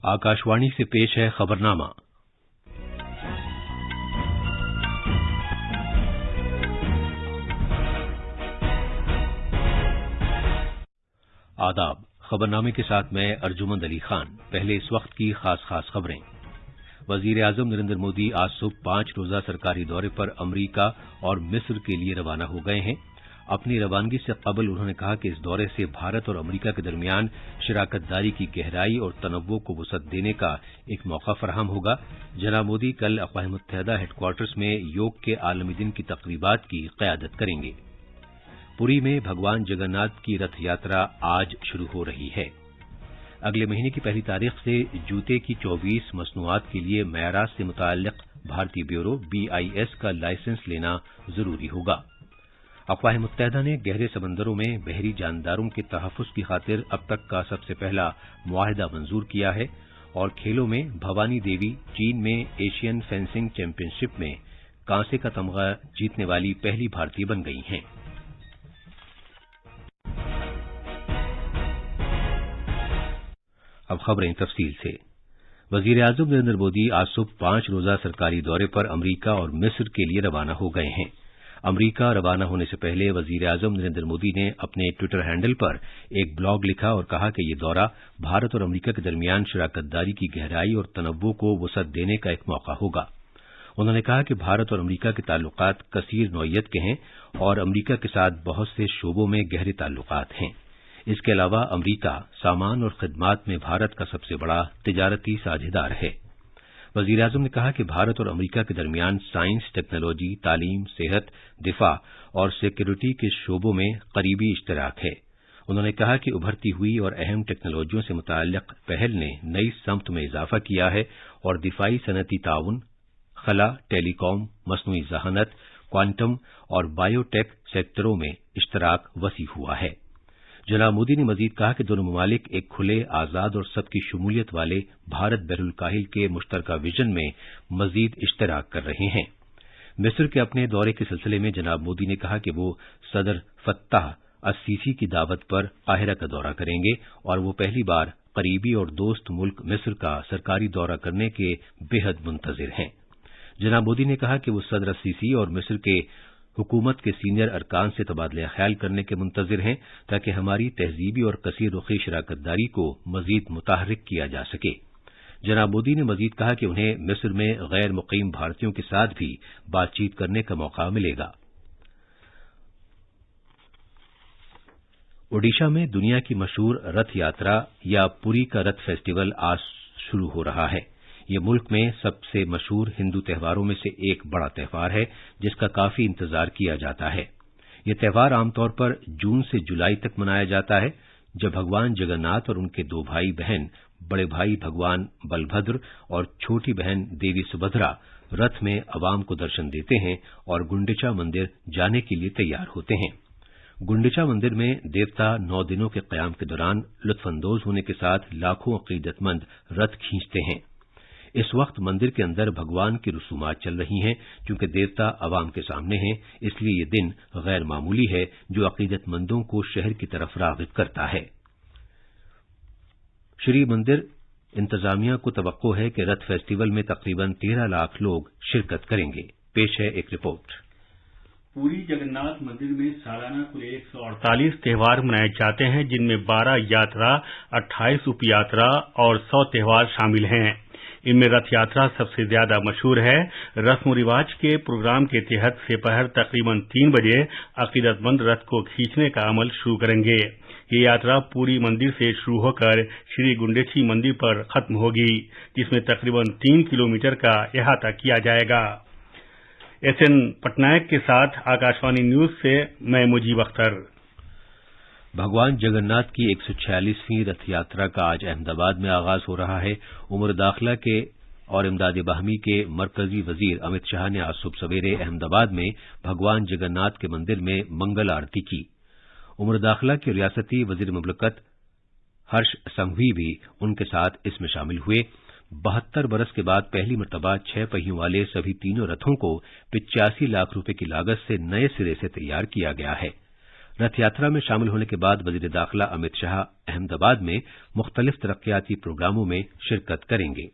आकाशवाणी से पेश है खबरनामा। आदाब। खबरनामे के साथ मैं अर्जुमंद अली खान। पहले इस वक्त की खास खबरें। वजीर आजम नरेंद्र मोदी आज सुबह 5 रोजा सरकारी दौरे पर अमरीका और मिस्र के लिए रवाना हो गए हैं। अपनी रवानगी से कबल उन्होंने कहा कि इस दौरे से भारत और अमरीका के दरमियान शराकतदारी की गहराई और तनव्वुर को वसअत देने का एक मौका फराहम होगा। जनाब मोदी कल अक़वाम मुत्तहिदा हेडक्वार्टर्स में योग के आलमी दिन की तक़रीबात की क़यादत करेंगे। पुरी में भगवान जगन्नाथ की रथ यात्रा आज शुरू हो रही है। अगले महीने की 1 तारीख से जूते की 24 मसनूआत के लिए मयारात से मुताल्लिक़ भारतीय ब्यूरो BIS का लाइसेंस लेना जरूरी होगा। अक़वाम मुत्तहिदा ने गहरे समंदरों में बहरी जानदारों के तहफ़्फ़ुज़ की खातिर अब तक का सबसे पहला मुआहिदा मंजूर किया है और खेलों में भवानी देवी चीन में एशियन फेंसिंग चैंपियनशिप में कांसे का तमगा जीतने वाली पहली भारतीय बन गई हैं। अब खबरें तफसील से। वजीर आजम नरेंद्र मोदी आज सुबह 5 रोजा सरकारी दौरे पर अमरीका और मिस्र के लिए रवाना हो गए हैं। अमरीका रवाना होने से पहले वजीर आजम नरेंद्र मोदी ने अपने ट्विटर हैंडल पर एक ब्लॉग लिखा और कहा कि यह दौरा भारत और अमरीका के दरमियान शराकतदारी की गहराई और तनव्वुर को वसअत देने का एक मौका होगा। उन्होंने कहा कि भारत और अमरीका के ताल्लुकात कसीर नौइयत के हैं और अमरीका के साथ बहुत से शोबों में गहरे ताल्लुकात हैं। इसके अलावा अमरीका सामान और खिदमात में भारत का सबसे बड़ा तिजारती साझेदार है। वजीर आजम ने कहा कि भारत और अमरीका के दरमियान साइंस, टेक्नोलॉजी, तालीम, सेहत, दिफा और सिक्योरिटी के शोबों में करीबी इश्तराक है। उन्होंने कहा कि उभरती हुई और अहम टेक्नोलॉजियों से मुताल्लिक़ पहल ने नई समत में इजाफा किया है और दिफाई सनती ताउन, खला, टेलीकॉम, मसनूई ज़हानत, क्वांटम और बायोटेक सेक्टरों में इश्तराक वसी हुआ है। जनाब मोदी ने मजीद कहा कि दोनों ममालिक एक खुले, आजाद और सबकी शमूलियत वाले भारत बहरुल काहिल के मुश्तरका विजन में मजीद इश्तराक कर रहे हैं। मिस्र के अपने दौरे के सिलसिले में जनाब मोदी ने कहा कि वो सदर फत्ताह अस-सीसी की दावत पर काहिरा का दौरा करेंगे और वो पहली बार करीबी और दोस्त मुल्क मिस्र का सरकारी दौरा करने के बेहद मुंतजिर हैं। जनाब मोदी ने कहा कि वो सदर अस-सीसी और मिस्र के हुकूमत के सीनियर अरकान से तबादला ख्याल करने के मुंतजिर हैं ताकि हमारी तहजीबी और कसीर रुखी शराकतदारी को मजीद मुतहर्रिक किया जा सके। जनाब मोदी ने मजीद कहा कि उन्हें मिस्र में गैर मुकीम भारतीयों के साथ भी बातचीत करने का मौका मिलेगा। ओडिशा में दुनिया की मशहूर रथ यात्रा या पुरी का रथ फेस्टिवल आज शुरू हो रहा है। ये मुल्क में सबसे मशहूर हिंदू त्योहारों में से एक बड़ा त्योहार है जिसका काफी इंतजार किया जाता है। यह त्योहार आमतौर पर जून से जुलाई तक मनाया जाता है जब भगवान जगन्नाथ और उनके 2 भाई बहन, बड़े भाई भगवान बलभद्र और छोटी बहन देवी सुभद्रा रथ में अवाम को दर्शन देते हैं और गुंडिचा मंदिर जाने के लिए तैयार होते हैं। गुंडिचा मंदिर में देवता 9 दिनों के क़याम के दौरान लुत्फानंदोज होने के साथ लाखों अकीदतमंद रथ खींचते हैं। इस वक्त मंदिर के अंदर भगवान की रसूमात चल रही हैं। चूंकि देवता अवाम के सामने हैं इसलिए ये दिन गैर मामूली है जो अकीदतमंदों को शहर की तरफ राग़िब करता है। श्री मंदिर इंतजामिया को तवक्को है कि रथ फेस्टिवल में तकरीबन 13 लाख लोग शिरकत करेंगे। पेश है एक रिपोर्ट। पुरी जगन्नाथ मंदिर में सालाना कुल 148 त्योहार मनाए जाते हैं जिनमें 12 यात्रा, 28 उप यात्रा और 100 त्योहार शामिल हैं। इनमें रथ यात्रा सबसे ज्यादा मशहूर है। रस्म रिवाज के प्रोग्राम के तहत दोपहर तकरीबन 3 बजे अकीदतमंद रथ को खींचने का अमल शुरू करेंगे। ये यात्रा पूरी मंदिर से शुरू होकर श्री गुंडेची मंदिर पर खत्म होगी जिसमें तकरीबन 3 किलोमीटर का अहाता किया जाएगा। SN पटनायक के साथ आकाशवाणी न्यूज से मैं मुजीब अख्तर। भगवान जगन्नाथ की 146वीं रथ यात्रा का आज अहमदाबाद में आगाज हो रहा है। उम्र दाखिला के और इमदाद बाहमी के मरकजी वजीर अमित शाह ने आज सुबह सवेरे अहमदाबाद में भगवान जगन्नाथ के मंदिर में मंगल आरती की। उम्र दाखिला के रियासती वजीर मुमलकत हर्ष संघवी भी उनके साथ इसमें शामिल हुए। 72 बरस के बाद पहली मरतबा 6 पहियों वाले सभी तीनों रथों को 85 लाख रुपए की लागत से नए सिरे से तैयार किया गया है। رتھ یاترا میں شامل ہونے کے بعد وزیر داخلہ امت شاہ احمدآباد میں مختلف ترقیاتی پروگراموں میں شرکت کریں گے۔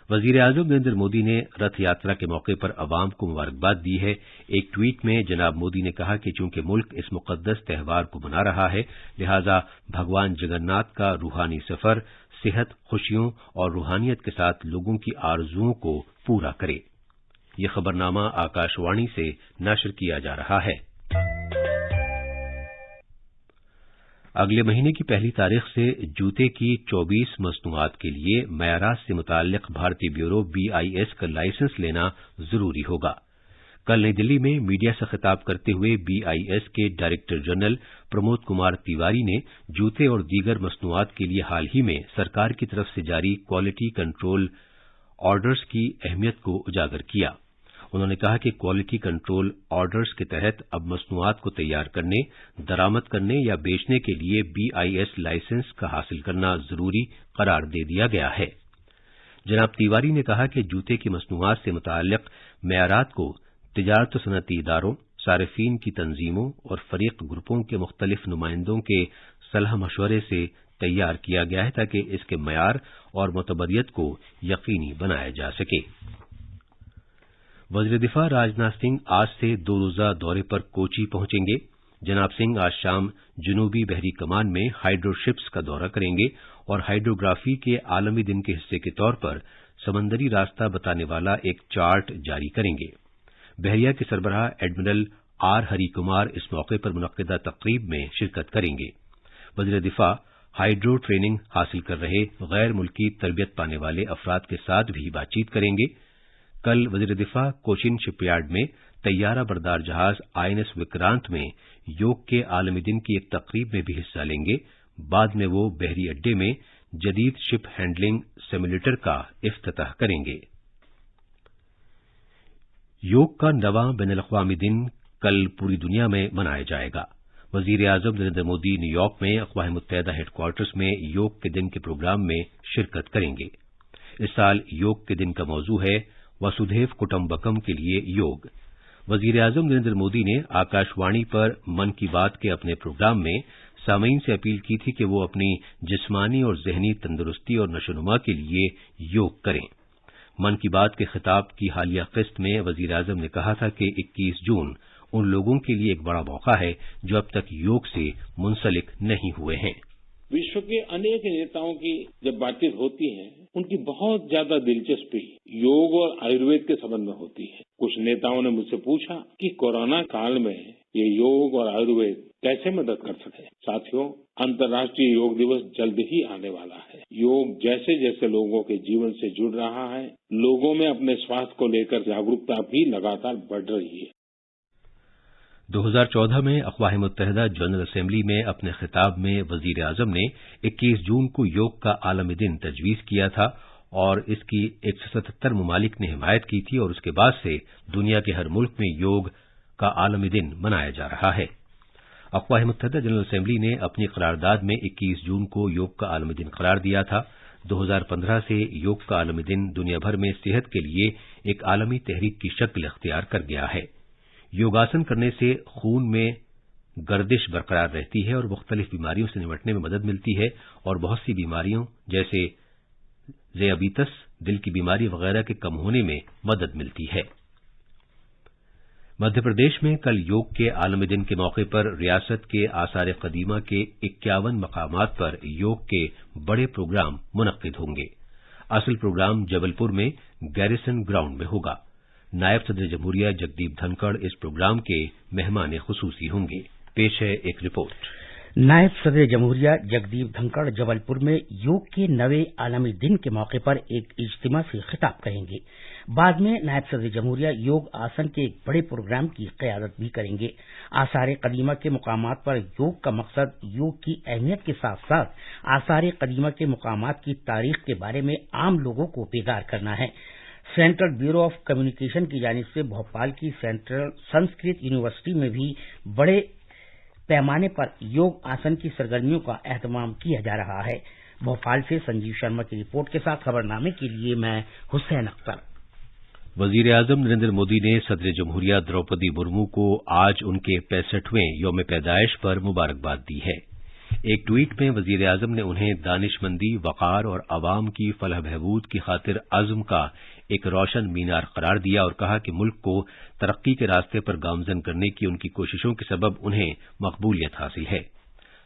وزیر اعظم نریندر مودی نے رتھ یاترا کے موقع پر عوام کو مبارکباد دی ہے۔ ایک ٹویٹ میں جناب مودی نے کہا کہ چونکہ ملک اس مقدس تہوار کو منا رہا ہے، لہذا بھگوان جگن ناتھ کا روحانی سفر صحت، خوشیوں اور روحانیت کے ساتھ لوگوں کی آرزوؤں کو پورا کرے۔ یہ خبرنامہ آکاش وانی سے نشر کیا جا رہا ہے۔ اگلے مہینے کی پہلی تاریخ سے جوتے کی 24 مصنوعات کے لیے معیارات سے متعلق بھارتی بیورو BIS کا لائسنس لینا ضروری ہوگا۔ کل نئی دلی میں میڈیا سے خطاب کرتے ہوئے BIS کے ڈائریکٹر جنرل پرمود کمار تیواری نے جوتے اور دیگر مصنوعات کے لیے حال ہی میں سرکار کی طرف سے جاری کوالٹی کنٹرول آرڈرز کی اہمیت کو اجاگر کیا۔ انہوں نے کہا کہ کوالٹی کنٹرول آرڈرز کے تحت اب مصنوعات کو تیار کرنے، درآمد کرنے یا بیچنے کے لیے BIS لائسنس کا حاصل کرنا ضروری قرار دے دیا گیا ہے۔ جناب تیواری نے کہا کہ جوتے کی مصنوعات سے متعلق معیارات کو تجارت و صنعتی اداروں، صارفین کی تنظیموں اور فریق گروپوں کے مختلف نمائندوں کے صلاح مشورے سے تیار کیا گیا ہے تاکہ اس کے معیار اور معتبریت کو یقینی بنایا جا سکے۔ وزیر دفاع راجناتھ سنگھ آج سے 2 روزہ دورے پر کوچی پہنچیں گے۔ جناب سنگھ آج شام جنوبی بحری کمان میں ہائیڈرو شپس کا دورہ کریں گے اور ہائیڈروگرافی کے عالمی دن کے حصے کے طور پر سمندری راستہ بتانے والا ایک چارٹ جاری کریں گے۔ بحریہ کے سربراہ ایڈمرل آر ہری کمار اس موقع پر منعقدہ تقریب میں شرکت کریں گے۔ وزیر دفاع ہائیڈرو ٹریننگ حاصل کر رہے غیر ملکی تربیت پانے والے افراد کے ساتھ بھی بات چیت کریں گے۔ کل وزیر دفاع کوچین شپ یارڈ میں طیارہ بردار جہاز INS وکرانت میں یوگ کے عالمی دن کی ایک تقریب میں بھی حصہ لیں گے۔ بعد میں وہ بحری اڈے میں جدید شپ ہینڈلنگ سیمولیٹر کا افتتاح کریں گے۔ یوگ کا 9واں بین الاقوامی دن کل پوری دنیا میں منایا جائے گا۔ وزیر اعظم نریندر مودی نیو یارک میں اقوام متحدہ ہیڈ کوارٹرز میں یوگ کے دن کے پروگرام میں شرکت کریں گے۔ اس سال یوگ کے دن کا موضوع ہے وسودھیو کٹمبکم کے لیے یوگ۔ وزیر اعظم نریندر مودی نے آکاش وانی پر من کی بات کے اپنے پروگرام میں سامعین سے اپیل کی تھی کہ وہ اپنی جسمانی اور ذہنی تندرستی اور نشوونما کے لیے یوگ کریں۔ من کی بات کے خطاب کی حالیہ قسط میں وزیر اعظم نے کہا تھا کہ 21 جون ان لوگوں کے لیے ایک بڑا موقع ہے جو اب تک یوگ سے منسلک نہیں ہوئے ہیں۔ विश्व के अनेक नेताओं की जब बातचीत होती है, उनकी बहुत ज्यादा दिलचस्पी योग और आयुर्वेद के संबंध में होती है। कुछ नेताओं ने मुझसे पूछा कि कोरोना काल में ये योग और आयुर्वेद कैसे मदद कर सके। साथियों, अंतर्राष्ट्रीय योग दिवस जल्द ही आने वाला है। योग जैसे जैसे लोगों के जीवन से जुड़ रहा है, लोगों में अपने स्वास्थ्य को लेकर जागरूकता भी लगातार बढ़ रही है। 2014 میں اقوام متحدہ جنرل اسمبلی میں اپنے خطاب میں وزیر اعظم نے 21 جون کو یوگ کا عالمی دن تجویز کیا تھا اور اس کی 177 ممالک نے حمایت کی تھی اور اس کے بعد سے دنیا کے ہر ملک میں یوگ کا عالمی دن منایا جا رہا ہے۔ اقوام متحدہ جنرل اسمبلی نے اپنی قرارداد میں 21 جون کو یوگ کا عالمی دن قرار دیا تھا۔ 2015 سے یوگ کا عالمی دن دنیا بھر میں صحت کے لیے ایک عالمی تحریک کی شکل اختیار کر گیا ہے۔ یوگاسن کرنے سے خون میں گردش برقرار رہتی ہے اور مختلف بیماریوں سے نمٹنے میں مدد ملتی ہے اور بہت سی بیماریوں جیسے ذیابیطس، دل کی بیماری وغیرہ کے کم ہونے میں مدد ملتی ہے۔ مدھیہ پردیش میں کل یوگ کے عالمی دن کے موقع پر ریاست کے آثار قدیمہ کے 51 مقامات پر یوگ کے بڑے پروگرام منعقد ہوں گے۔ اصل پروگرام جبل پور میں گیریسن گراؤنڈ میں ہوگا۔ نائب صدر جمہوریہ جگدیپ دھنکڑ اس پروگرام کے مہمان خصوصی ہوں گے۔ پیش ہے ایک رپورٹ۔ نائب صدر جمہوریہ جگدیپ دھنکڑ جبل پور میں یوگ کے 9ویں عالمی دن کے موقع پر ایک اجتماع سے خطاب کریں گے۔ بعد میں نائب صدر جمہوریہ یوگ آسن کے ایک بڑے پروگرام کی قیادت بھی کریں گے۔ آثار قدیمہ کے مقامات پر یوگ کا مقصد یوگ کی اہمیت کے ساتھ ساتھ آثار قدیمہ کے مقامات کی تاریخ کے بارے میں عام لوگوں کو بیدار کرنا ہے۔ سینٹرل بیورو آف کمیونیکیشن کی جانب سے بھوپال کی سینٹرل سنسکرت یونیورسٹی میں بھی بڑے پیمانے پر یوگ آسن کی سرگرمیوں کا اہتمام کیا جا رہا ہے۔ بھوپال سے سنجیو شرما کی رپورٹ کے ساتھ خبرنامے کے لیے میں حسین اختر۔ वजीर आजम नरेंद्र मोदी ने सदर जमहूरिया द्रौपदी मुर्मू को आज उनके 65वें यौम पैदाइश पर मुबारकबाद दी है। एक ट्वीट में वजीर आजम ने उन्हें दानिशमंदी, वक़ार और अवाम की फलाह बहबूद की खातिर अज़्म का एक रोशन मीनार करार दिया और कहा कि मुल्क को तरक्की के रास्ते पर गामजन करने की उनकी कोशिशों के सबब उन्हें मकबूलियत हासिल है।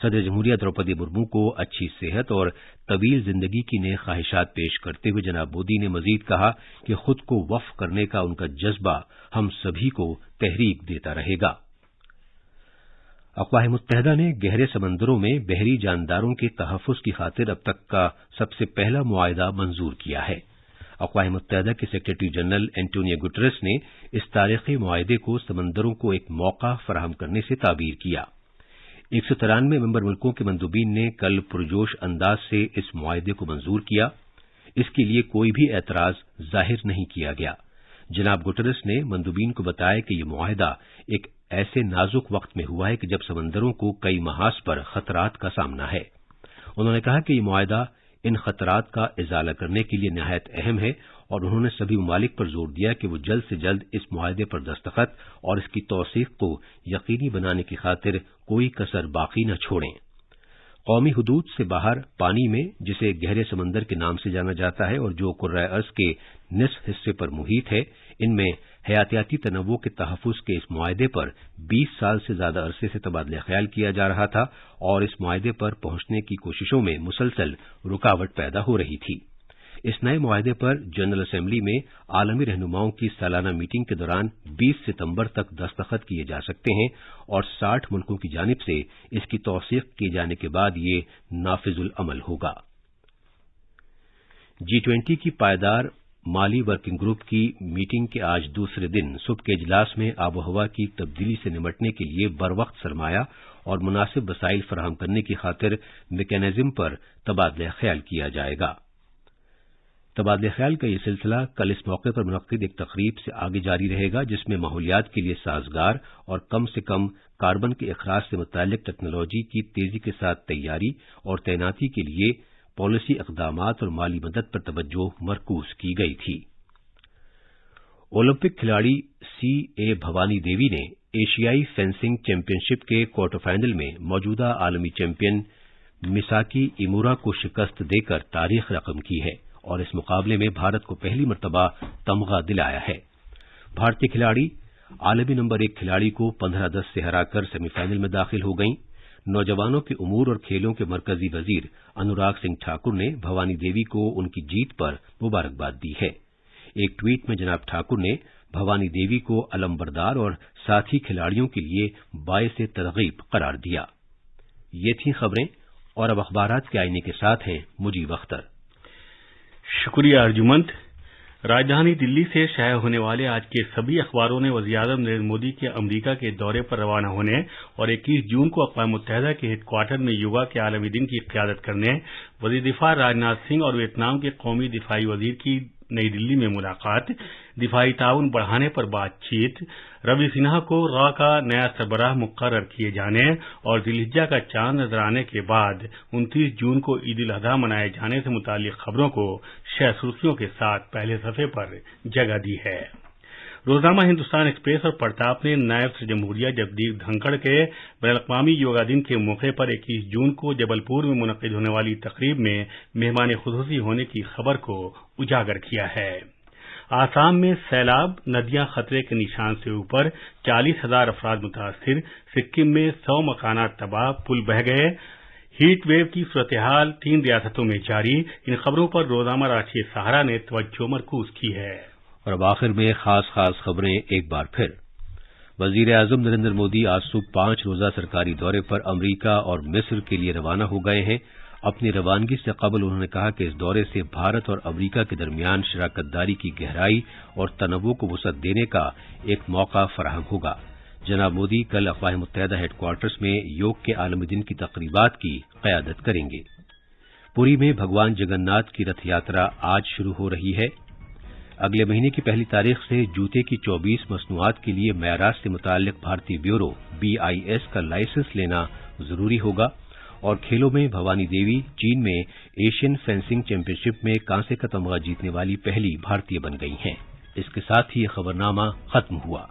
सदर जमहूरिया द्रौपदी मुर्मू को अच्छी सेहत और तवील जिंदगी की नेक ख्वाहिशात पेश करते हुए जनाब मोदी ने मजीद कहा कि खुद को वक्फ करने का उनका जज्बा हम सभी को तहरीक देता रहेगा। अक़वाम मुत्तहिदा ने गहरे समंदरों में बहरी जानदारों के तहफ़्फ़ुज़ की खातिर अब तक का सबसे पहला मुआहिदा मंजूर किया है। अक़वाम मुत्तहिदा के सेक्रेटरी जनरल एंटोनियो गुटेरेस ने इस तारीख़ी मुआहिदे को समंदरों को एक मौका फराहम करने से ताबीर किया। 193 मेंबर मुल्कों के मंदूबीन ने कल पुरजोश अंदाज से इस मुआहिदे को मंजूर किया। इसके लिए कोई भी एतराज जाहिर नहीं किया गया। जनाब गुटेरेस ने मंदूबीन को बताया कि यह मुआहिदा एक ऐसे नाजुक वक्त में हुआ है कि जब समंदरों को कई महाज पर खतरात का सामना है। उन्होंने कहा कि यह मुआहिदा इन खतरात का इजाला करने के लिए निहायत अहम है और उन्होंने सभी ममालिक पर जोर दिया कि वो जल्द से जल्द इस मुआहिदे पर दस्तखत और इसकी तौसीक को यकीनी बनाने की खातिर कोई कसर बाकी न छोड़ें। कौमी हुदूद से बाहर पानी में, जिसे गहरे समंदर के नाम से जाना जाता है और जो कुर्राए अर्ज के निसफ हिस्से पर मुहित है, इनमें हयातियाती तनव्वु के तहफ़्फ़ुज़ के इस मुआहिदे पर 20 साल से ज्यादा अरसे से तबादला ख्याल किया जा रहा था और इस मुआहिदे पर पहुंचने की कोशिशों में मुसलसल रुकावट पैदा हो रही थी। इस नए मुआहिदे पर जनरल असेंबली में आलमी रहनुमाओं की सालाना मीटिंग के दौरान 20 सितंबर तक दस्तखत किए जा सकते हैं और 60 मुल्कों की जानिब से इसकी तौसीक किए जाने के बाद ये नाफिजुल अमल होगा। G20 की पायदार माली वर्किंग ग्रुप की मीटिंग के आज दूसरे दिन सुबह के इजलास में आबोहवा की तब्दीली से निपटने के लिए बरवक्त सरमाया और मुनासिब वसाइल फराहम करने की खातिर मैकेनिज्म पर तबादला ख्याल किया जाएगा। तबादला ख्याल का यह सिलसिला कल इस मौके पर मुनक्किद एक तकरीब से आगे जारी रहेगा, जिसमें माहौलियात के लिए साजगार और कम से कम कार्बन के अखराज से मुताल्लिक टेक्नोलॉजी की तेजी के साथ तैयारी और तैनाती के लिए पॉलिसी इक़दामात और माली मदद पर तवज्जो मरकूज की गई थी। ओलंपिक खिलाड़ी C.A. भवानी देवी ने एशियाई फेंसिंग चैंपियनशिप के क्वार्टर फाइनल में मौजूदा आलमी चैंपियन मिसाकी इमुरा को शिकस्त देकर तारीख रकम की है और इस मुकाबले में भारत को पहली मर्तबा तमगा दिलाया है। भारतीय खिलाड़ी आलमी नंबर 1 खिलाड़ी को 15-10 से हराकर सेमीफाइनल में दाखिल हो गईं। नौजवानों के उमूर और खेलों के मरकजी वजीर अनुराग सिंह ठाकुर ने भवानी देवी को उनकी जीत पर मुबारकबाद दी है। एक ट्वीट में जनाब ठाकुर ने भवानी देवी को अलंबरदार और साथी खिलाड़ियों के लिए बाइस तरगीब करार दिया। ये थी खबरें और अब अखबारात के आईने के साथ हैं मुजीब अख्तर। शुक्रिया अर्जुमंद। राजधानी दिल्ली से शाया होने वाले आज के सभी अखबारों ने वज़ीर-ए-आज़म नरेंद्र मोदी के अमेरिका के दौरे पर रवाना होने और 21 जून को अक़वाम मुत्तहिदा के हेडक्वार्टर में योगा के आलमी दिन की क़ियादत करने, वज़ीर दिफा राजनाथ सिंह और वियतनाम के कौमी दिफाई वज़ीर की नई दिल्ली में मुलाकात, दिफाई ताउन बढ़ाने पर बातचीत, रवि सिन्हा को रा का नया सरबराह मुकर्रर किए जाने और ज़िलहिज्जा का चांद नजर आने के बाद 29 जून को ईद उल अज़हा मनाए जाने से मुताल्लिक खबरों को शह सुर्खियों के साथ पहले सफ़े पर जगह दी है। रोजनामा हिंदुस्तान एक्सप्रेस और प्रताप ने नायब सदर जमहूरिया जगदीप धनखड़ के बैनुल-अक़वामी योगा दिन के मौके पर 21 जून को जबलपुर में मुनक़िद होने वाली तकरीब में मेहमान खुसूसी होने की खबर को उजागर किया है। आसाम में सैलाब, नदियां खतरे के निशान से ऊपर, 40,000 अफराद मुतासिर, सिक्किम में 100 मकानात तबाह, पुल बह गए, हीट वेव की सूरत-ए-हाल 3 रियासतों में जारी। इन खबरों पर रोजनामा राष्ट्रीय सहारा ने तवज्जो मरकूज की है। और अब आखिर में खास खबरें एक बार फिर। वजीर आजम नरेंद्र मोदी आज सुबह 5 रोजा सरकारी दौरे पर अमरीका और मिस्र के लिए रवाना हो गए हैं। अपनी रवानगी से कबल उन्होंने कहा कि इस दौरे से भारत और अमरीका के दरमियान शराकतदारी की गहराई और तनव्वु को वसअत देने का एक मौका फराहम होगा। जनाब मोदी कल अक़वाम मुत्तहिदा हेडक्वार्टर्स में योग के आलमी दिन की तक़रीबात की क़यादत करेंगे। पुरी में भगवान जगन्नाथ की रथ यात्रा आज शुरू हो रही है। अगले महीने की 1 तारीख से जूते की 24 मसनूआत के लिए मेयारात से मुताल्लिक भारतीय ब्यूरो BIS का लाइसेंस लेना जरूरी होगा। और खेलों में भवानी देवी चीन में एशियन फेंसिंग चैंपियनशिप में कांसे का तमगा जीतने वाली पहली भारतीय बन गई हैं। इसके साथ ही ये खबरनामा खत्म हुआ।